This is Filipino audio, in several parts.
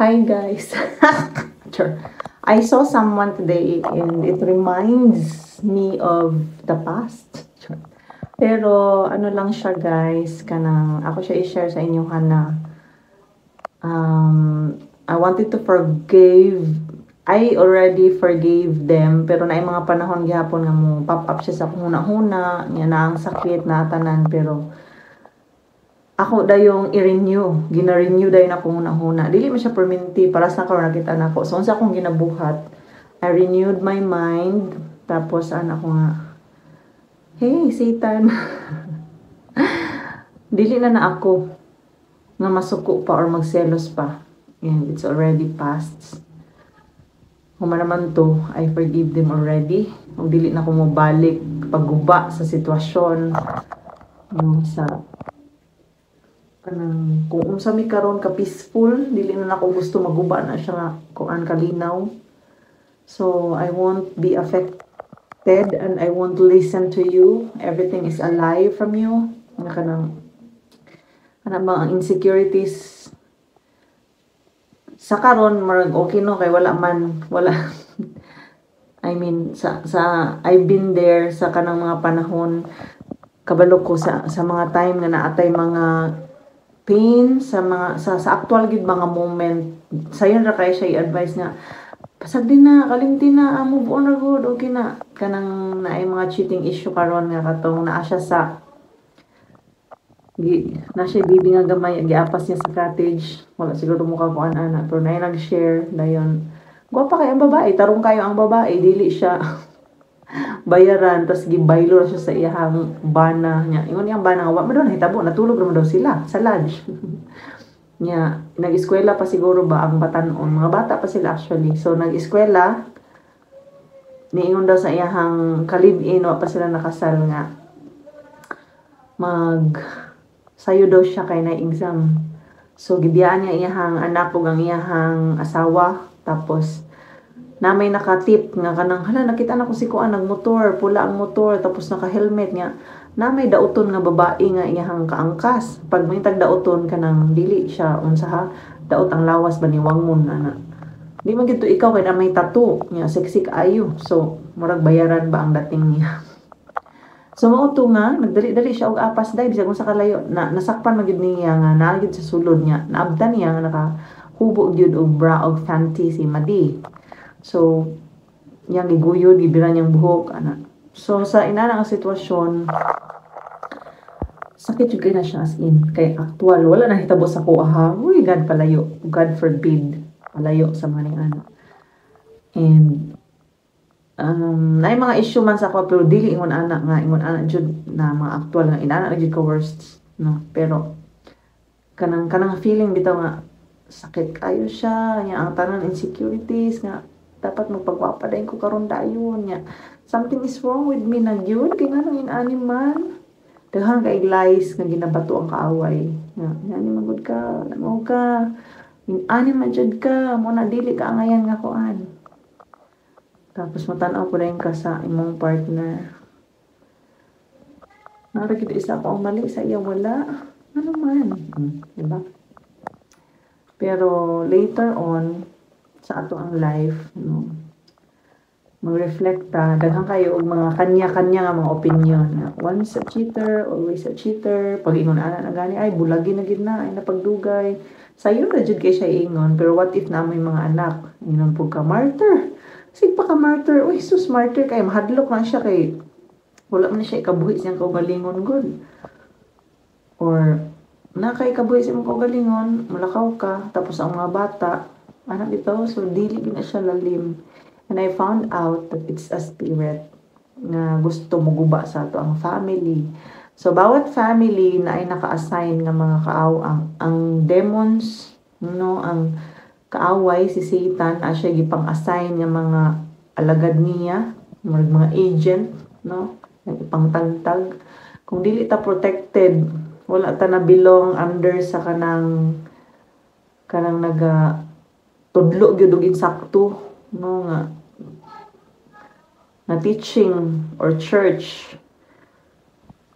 Hi guys. Sure. I saw someone today and it reminds me of the past. Sure. Pero ano lang siya guys, kanang ako siya i-share sa inyo na I wanted to forgive. I already forgave them pero naay mga panahon gihapon nga mo pop up siya sa huna-huna, nya na ang sakit na tanan pero ako dayong i-renew, gina-renew dayon ako huna-huna. Dili man siya permanente para sa karon nakita nako. So unsa akong ginabuhat, I renewed my mind tapos ko nga, hey Satan, dili na ako nga masuko pa or magselos pa. And it's already past. Huma naman to, I forgive them already. Kung dili na ako mobalik pagguba sa sitwasyon sa kanang kung unsa mi karon ka peaceful, dili na ako gusto maguba na siya nga kuan kalinaw. So I won't be affected and I won't listen to you. Everything is a lie from you. Kanang mga insecurities sa karon marag okay no kay wala I mean sa I've been there sa kanang mga panahon kabalo ko sa mga time nga naatay mga pain sa mga sa actual gid mga moment sayon ra kay siya i-advise nga pasagdi na kalimti na move on na good okay na kanang naay mga cheating issue karon nga katong naa siya sa na siya bibi nga gamay giapas niya sa cottage wala siguro mo kuan ana pero naay nag-share dayon gwapa kay ang babae tarong kayo ang babae dili siya bayaran tas gibaylo ra siya sa iyang bana nya ingon niyang bana wa man daw nahitabo natulog ra man daw sila sa lodge nya nag-eskwela pa siguro ba ang batan-on mga bata pa sila actually so nag-eskwela niingon daw sa iyang kalib-in wa pa sila nakasal nga sayo daw siya kay na exam so gibiyaan niya iyang anak ug ang iyang asawa tapos na may nakatip nga kanang hala nakita na ko si kuan nagmotor pula ang motor tapos naka-helmet nga na may dauton nga babae nga iyang kaangkas pag may tagdauton kanang dili siya unsa ha daot ang lawas ba ni wangmon ana di man gito ikaw kay na may tattoo nga sexy kaayo so murag bayaran ba ang dating niya so mao to nga nagdali-dali siya og apas dai bisag unsa kalayo nasakpan man gid niya nga naagid sa sulod niya naabdan niya nga nakahubo gyud og bra og panty si Madi. So, yang giguyod, gibiran niyang buhok, ana. So, sa inana ang sitwasyon, sakit yung kaya na siya as in. Kaya actual, wala na hitabo sa kuha ha. Uy, God palayo. God forbid. Palayo sa mga anak. And, na mga issue man sa ako, pero dili ingon anak nga, ingon anak jud na mga actual nga, inana na jud ka worst. No? Pero, kanang feeling bitaw nga, sakit kayo siya, nga ang tanan insecurities, nga, dapat magpagwapa dayon ko karon dayon nya something is wrong with me na gyud kay nganong inani man daghan kay lies nga ginabato ang kaaway nya ani magud ka mo ka inani man jud ka mo na dili ka angayan nga kuan tapos matan-aw ko dayon ka sa imong partner nara gid isa ko ang mali sa iya wala ano man diba pero later on sa ato ang life, no? Mag-reflect ta, daghang kayo og mga kanya-kanya nga mga opinion. Once a cheater, always a cheater. Pag ingon ana na gani ay bulagi na gid na ay napagdugay. Sayo ra jud kay siya ingon, pero what if na may mga anak? Ingon pug ka martyr. Sig pa ka martyr. Uy, sus martyr kay mahadlok man siya kay wala man siya ikabuhi siyang kaugalingon gud. Or na kay kabuhi siyang kaugalingon, malakaw ka tapos ang mga bata anak ito, so dili na siya lalim. And I found out that it's a spirit na gusto moguba sa ato ang family. So, bawat family na ay naka-assign ng mga ang demons, no, ang kaaway, si Satan, siya gipang-assign ng mga alagad niya, mga agent, no, ipangtagtag. Kung dili ta protected, wala ta na belong under sa kanang tudlo gyud og insakto no nga na teaching or church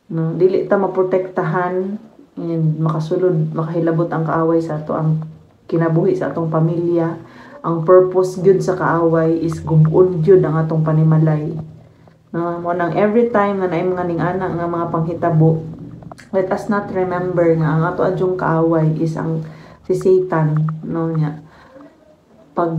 no dili ta maprotektahan and makasulod makahilabot ang kaaway sa ato ang kinabuhi sa atong pamilya. Ang purpose gyud sa kaaway is gubon gyud ang atong panimalay. Mo nang every time nga naay mga ning-ana nga mga panghitabo, let us not remember nga ang ato adyong kaaway is ang si Satan, no nya. Pag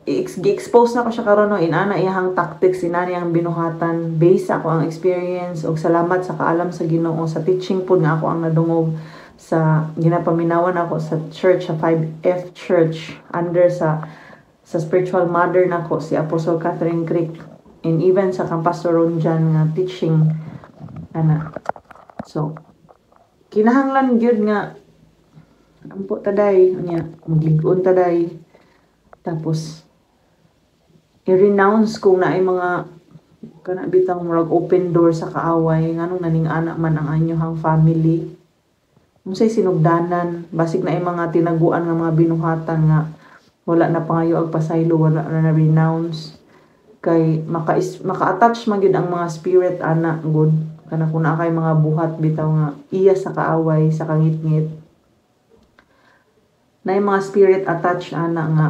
gi-expose na ko siya karon no, inana iyang tactics, inana iyang binuhatan based ako ang experience og salamat sa kaalam sa Ginoo sa teaching pod nga ako ang nadungog sa ginapaminawan ako sa church, sa 5F Church, under sa spiritual mother nako si Apostle Catherine Crick, and even sa kang Pastor Ronjan nga teaching ana. So kinahanglan gyud nga ampo taday nya magligon taday, tapos i-renounce kung naay mga kana bitang murag open door sa kaaway nganong naning-ana man ang anyohang family. Unsay sinugdanan, basig na ay mga tinaguan nga mga binuhatan nga wala na pangayo ang pasaylo, wala na renounce kay maka-attach man gyud ang mga spirit ana good kana kun kay mga buhat bitaw nga iya sa kaaway sa kangit-ngit na yung mga spirit attach ana nga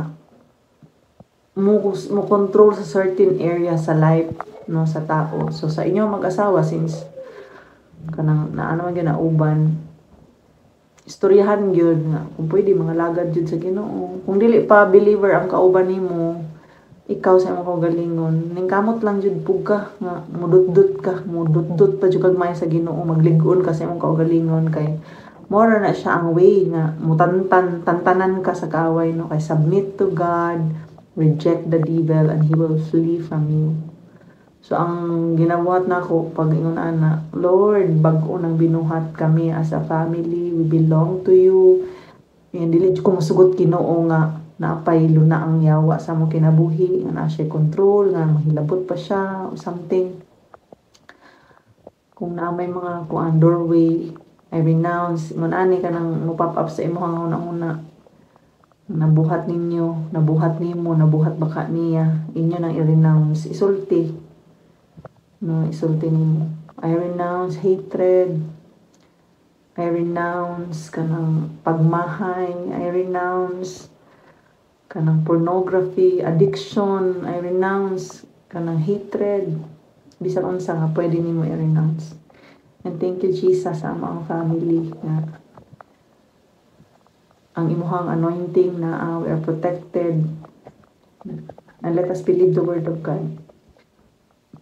mo control sa certain area sa life no sa tao. So sa inyo mag-asawa, since kanang naano man gyud na uban, istoryahan gyud nga kung pwede mga lagad gyud sa Ginoo. Kung dili pa believer ang kauban nimo, ikaw sa imong kaugalingon ning kamot lang jud pugka nga mudut-dut pa jud kag may sa Ginoo, maglig-on ka sa imong kaugalingon kay more na siya ang way nga tantanan ka sa kaaway no, kay submit to God, reject the devil, and he will flee from you. So ang ginabuhat nako pag ingon ana, Lord, bag-o nang binuhat kami as a family, we belong to you. And dili ko masugot Ginoo nga naapay luna ang yawa sa mo kinabuhi, nga na siya control, nga mahilabot pa siya o something. Kung na may mga kuan doorway, I renounce ngon ani kanang mo-pop up sa imong una-una. Nabuhat ninyo, nabuhat nimo, nabuhat baka niya, inyo nang i-renounce, isulti. No, isulti nimo. I renounce hatred. I renounce kanang pagmahay. I renounce kanang pornography, addiction. I renounce kanang hatred. Bisan unsa nga pwede nimo i-renounce. And thank you Jesus sa among family nga ang imuhang anointing na we are protected. And let us believe the word of God.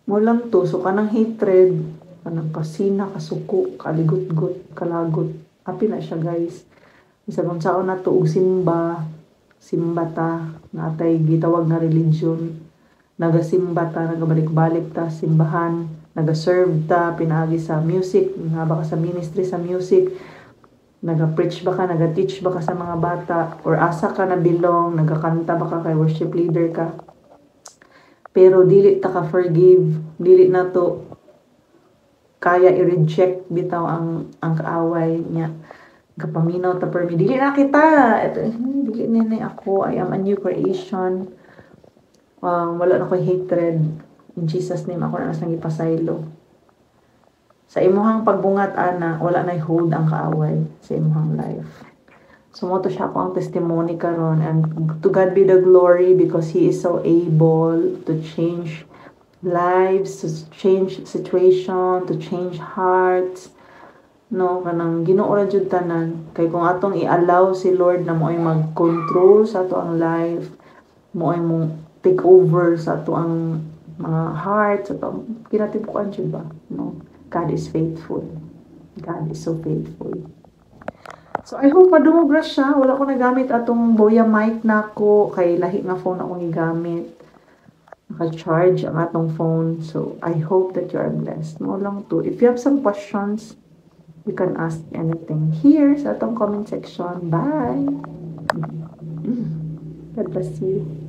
Mulang to, so kanang hatred, kanang pasina, kasuko, kaligot-got, kalagot. Happy na siya guys. Isa bang saon na to, og simba ta, natay gitawag na religion. Nagasimba ta, nagabalik-balik ta, simbahan, nagaserve ta, pinaagi sa music, nga baka sa ministry sa music, naga-preach ba ka, naga-teach ba ka sa mga bata, or asa ka na belong, nagakanta ba ka kay worship leader ka. Pero dili ta ka forgive, dili na to kaya i-reject bitaw ang kaaway niya. Kapaminaw ta per dili na kita. Ito, dili na ako. I am a new creation. Wala na ko'y hatred. In Jesus name ako na nasang ipasaylo. Sa imuhang pagbungat ana, wala na hold ang kaaway sa imuhang life. Sumoto siya ako ang testimony karon, and to God be the glory because He is so able to change lives, to change situation, to change hearts. No, kanang Ginoo ra jud tanan. Kay kung atong i-allow si Lord na mo'y mag-control sa ato ang life, mo'y mong take over sa ato ang mga hearts, sa ato kinatibukan jud ba? No, God is faithful. God is so faithful. So I hope madungog ra siya. Wala ko nagamit atong Boya mic nako, kay lahi nga phone akong gigamit. Naka-charge ang atong phone. So I hope that you are blessed. Mo lang to. If you have some questions, you can ask anything here sa atong comment section. Bye! God bless you.